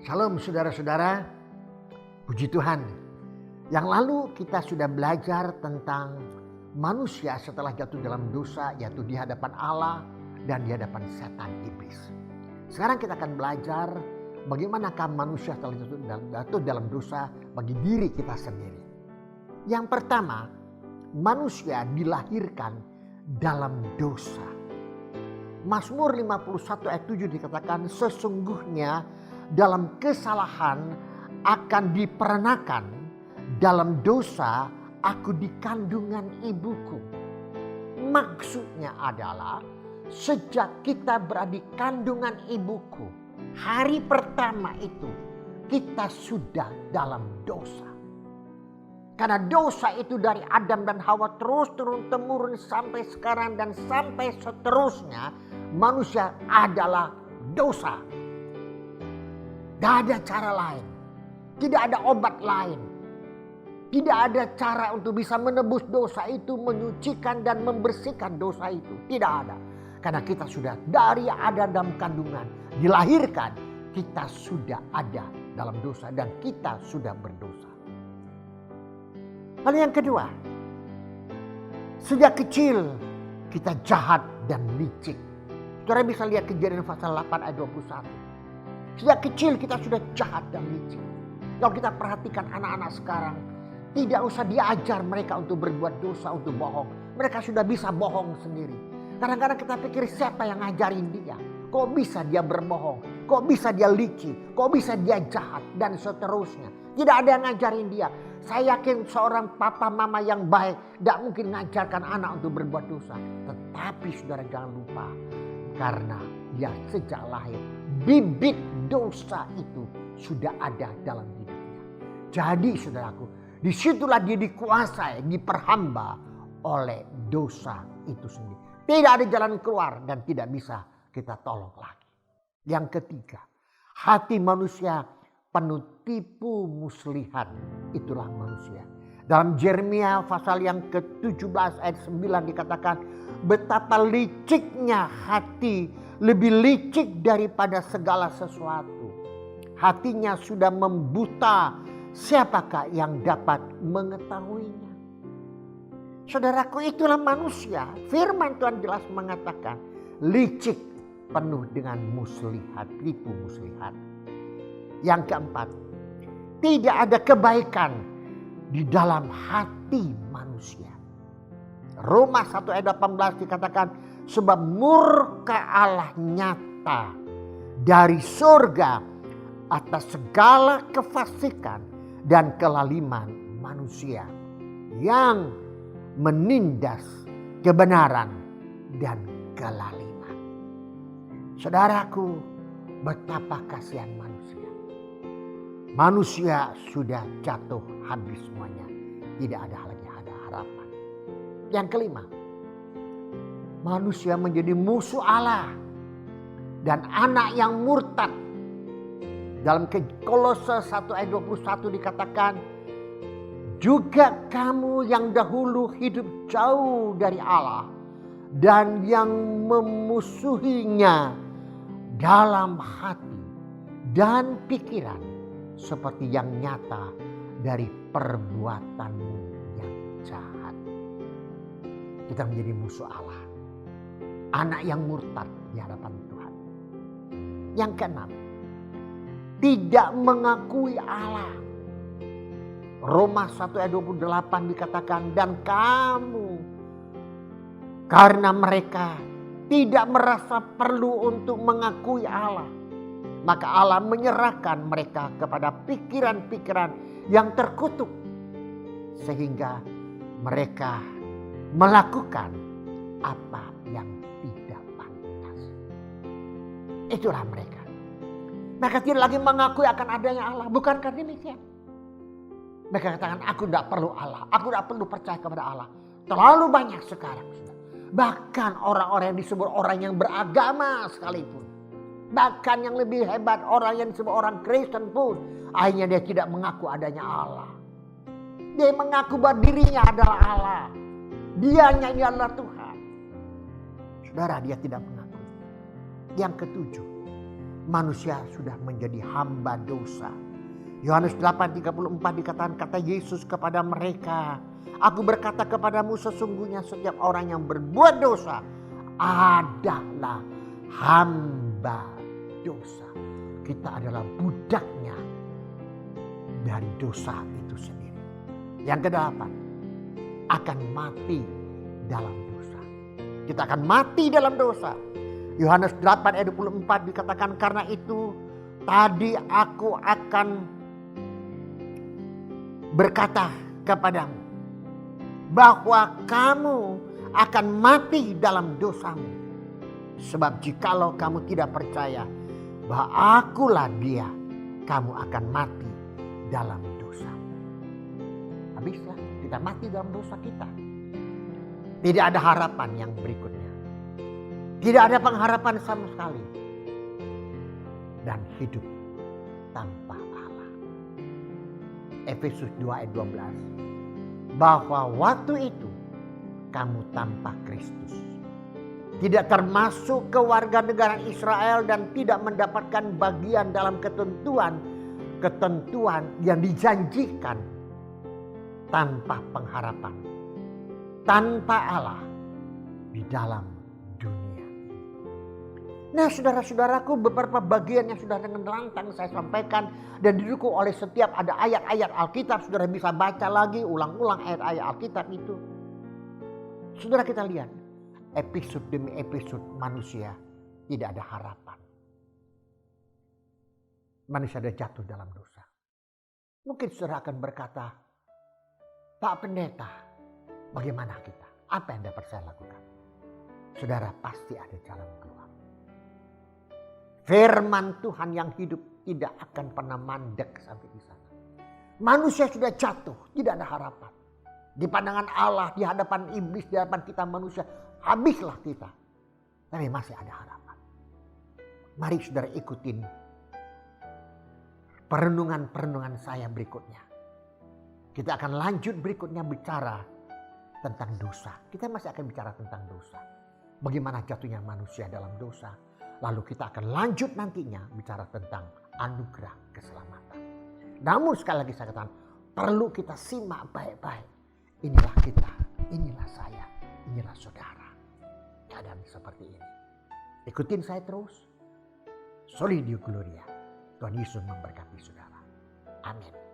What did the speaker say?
Shalom saudara-saudara, puji Tuhan. Yang lalu kita sudah belajar tentang manusia setelah jatuh dalam dosa, yaitu di hadapan Allah dan di hadapan setan iblis. Sekarang kita akan belajar bagaimanakah manusia setelah jatuh dalam dosa bagi diri kita sendiri. Yang pertama, manusia dilahirkan dalam dosa. Mazmur 51 ayat 7 dikatakan, sesungguhnya dalam kesalahan akan diperenakan, dalam dosa aku di kandungan ibuku. Maksudnya adalah sejak kita berada di kandungan ibuku, hari pertama itu kita sudah dalam dosa. Karena dosa itu dari Adam dan Hawa terus turun-temurun sampai sekarang dan sampai seterusnya, manusia adalah dosa. Tidak ada cara lain. Tidak ada obat lain. Tidak ada cara untuk bisa menebus dosa itu, menyucikan dan membersihkan dosa itu. Tidak ada. Karena kita sudah dari ada dalam kandungan, dilahirkan, kita sudah ada dalam dosa dan kita sudah berdosa. Lalu yang kedua, sejak kecil kita jahat dan licik. Saudara bisa lihat Kejadian pasal 8 ayat 21. Sejak kecil kita sudah jahat dan licik. Kalau kita perhatikan anak-anak sekarang, tidak usah diajar mereka untuk berbuat dosa, untuk bohong. Mereka sudah bisa bohong sendiri. Kadang-kadang kita pikir siapa yang ngajarin dia? Kok bisa dia berbohong? Kok bisa dia licik? Kok bisa dia jahat? Dan seterusnya. Tidak ada yang ngajarin dia. Saya yakin seorang papa mama yang baik tidak mungkin ngajarkan anak untuk berbuat dosa. Tetapi saudara jangan lupa, karena dia sejak lahir, bibit dosa itu sudah ada dalam hidupnya. Jadi saudaraku, disitulah dia dikuasai, diperhamba oleh dosa itu sendiri. Tidak ada jalan keluar dan tidak bisa kita tolong lagi. Yang ketiga, hati manusia penuh tipu muslihat. Itulah manusia. Dalam Yeremia pasal yang ke-17 ayat 9 dikatakan, betapa liciknya hati, lebih licik daripada segala sesuatu. Hatinya sudah membuta, siapakah yang dapat mengetahuinya? Saudaraku, itulah manusia. Firman Tuhan jelas mengatakan, licik, penuh dengan muslihat, tipu muslihat. Yang keempat, tidak ada kebaikan di dalam hati manusia. Roma 1 ayat 18 dikatakan, sebab murka Allah nyata dari surga atas segala kefasikan dan kelaliman manusia yang menindas kebenaran dan kelaliman. Saudaraku, betapa kasihan manusia. Manusia sudah jatuh habis semuanya. Tidak ada lagi harapan. Yang kelima, manusia menjadi musuh Allah dan anak yang murtad. Dalam Kolose 1 ayat 21 dikatakan, juga kamu yang dahulu hidup jauh dari Allah dan yang memusuhinya dalam hati dan pikiran, seperti yang nyata dari perbuatanmu yang jahat. Kita menjadi musuh Allah. Anak yang murtad di hadapan Tuhan. Yang keenam, tidak mengakui Allah. Roma 1 ayat 28 dikatakan, dan kamu, karena mereka tidak merasa perlu untuk mengakui Allah, maka Allah menyerahkan mereka kepada pikiran-pikiran yang terkutuk, sehingga mereka melakukan apa yang tidak pantas. Itulah mereka. Mereka tidak lagi mengakui akan adanya Allah. Bukankah demikian? Mereka katakan, aku tidak perlu Allah. Aku tidak perlu percaya kepada Allah. Terlalu banyak sekarang. Bahkan orang-orang yang disebut orang yang beragama sekalipun. Bahkan yang lebih hebat, orang yang disebut orang Kristen pun, akhirnya dia tidak mengaku adanya Allah. Dia mengaku bahwa dirinya adalah Allah. Dianya ini adalah Tuhan. Saudara, dia tidak mengaku. Yang ketujuh, manusia sudah menjadi hamba dosa. Yohanes 8:34 dikatakan, kata Yesus kepada mereka, aku berkata kepadamu sesungguhnya setiap orang yang berbuat dosa adalah hamba dosa. Kita adalah budaknya dari dosa itu sendiri. Yang kedelapan, akan mati dalam dosa. Kita akan mati dalam dosa. Yohanes 8:24 dikatakan, karena itu tadi aku akan berkata kepadamu bahwa kamu akan mati dalam dosamu. Sebab jikalau kamu tidak percaya bahwa akulah dia, kamu akan mati dalam dosa. Habislah kita mati dalam dosa kita. Tidak ada harapan yang berikutnya. Tidak ada pengharapan sama sekali. Dan hidup tanpa Allah. Efesus 2:12. Bahwa waktu itu kamu tanpa Kristus. Tidak termasuk kewarganegaraan Israel dan tidak mendapatkan bagian dalam ketentuan yang dijanjikan, tanpa pengharapan, tanpa Allah di dalam dunia. Nah, saudara-saudaraku, beberapa bagian yang sudah dengan lantang saya sampaikan dan didukung oleh setiap ada ayat-ayat Alkitab. Saudara bisa baca lagi, ulang-ulang ayat-ayat Alkitab itu. Saudara, kita lihat episode demi episode manusia tidak ada harapan. Manusia sudah jatuh dalam dosa. Mungkin saudara akan berkata, Pak Pendeta, bagaimana kita? Apa yang dapat saya lakukan? Saudara, pasti ada jalan keluar. Firman Tuhan yang hidup tidak akan pernah mandek sampai di sana. Manusia sudah jatuh, tidak ada harapan. Di pandangan Allah, di hadapan iblis, di hadapan kita manusia, habislah kita. Tapi masih ada harapan. Mari saudara ikutin perenungan-perenungan saya berikutnya. Kita akan lanjut berikutnya bicara tentang dosa. Kita masih akan bicara tentang dosa. Bagaimana jatuhnya manusia dalam dosa. Lalu kita akan lanjut nantinya bicara tentang anugerah keselamatan. Namun sekali lagi saya katakan, perlu kita simak baik-baik. Inilah kita, inilah saya, inilah saudara. Keadaan seperti ini. Ikutin saya terus. Soli Deo Gloria. Tuhan Yesus memberkati saudara. Amin.